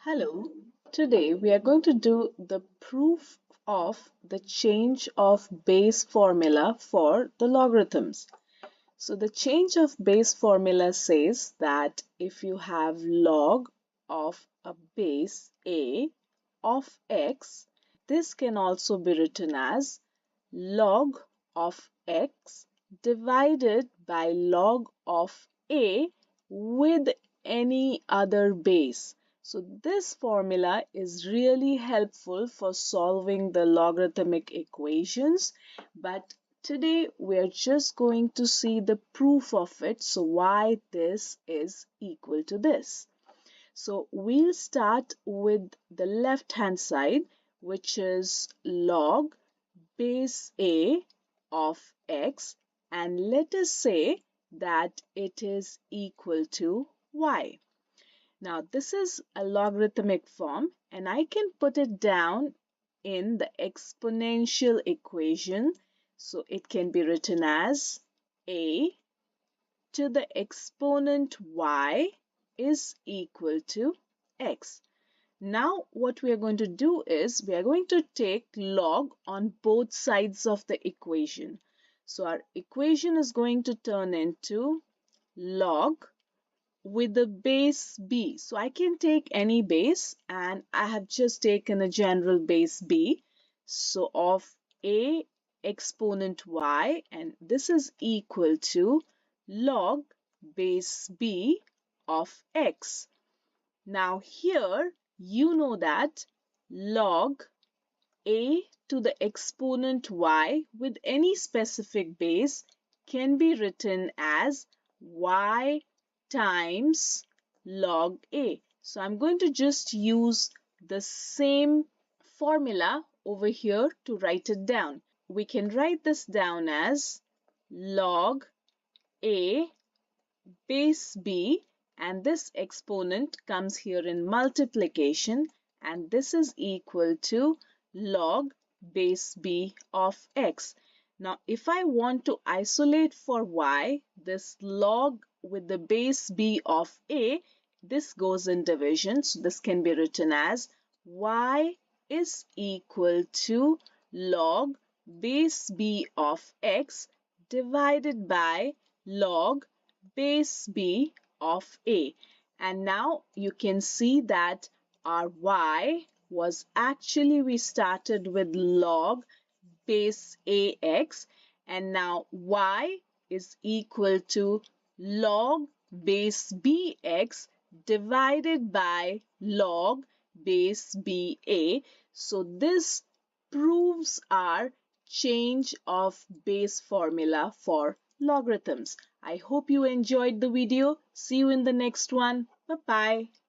Hello, today we are going to do the proof of the change of base formula for the logarithms. So the change of base formula says that if you have log of a base a of x, this can also be written as log of x divided by log of a with any other base. So this formula is really helpful for solving the logarithmic equations, but today we're just going to see the proof of it, so why this is equal to this. So we'll start with the left hand side, which is log base a of x, and let us say that it is equal to y. Now this is a logarithmic form and I can put it down in the exponential equation. So it can be written as a to the exponent y is equal to x. Now what we are going to do is we are going to take log on both sides of the equation. So our equation is going to turn into log with the base b. So I can take any base and I have just taken a general base b. So of a exponent y, and this is equal to log base b of x. Now here you know that log a to the exponent y with any specific base can be written as y times log a. So I'm going to just use the same formula over here to write it down. We can write this down as log a base b, and this exponent comes here in multiplication, and this is equal to log base b of x. Now if I want to isolate for y, this log with the base b of a, this goes in division, so this can be written as y is equal to log base b of x divided by log base b of a. And now you can see that our y was actually, we started with log base ax, and now y is equal to log base bx divided by log base ba. So this proves our change of base formula for logarithms. I hope you enjoyed the video. See you in the next one. Bye bye.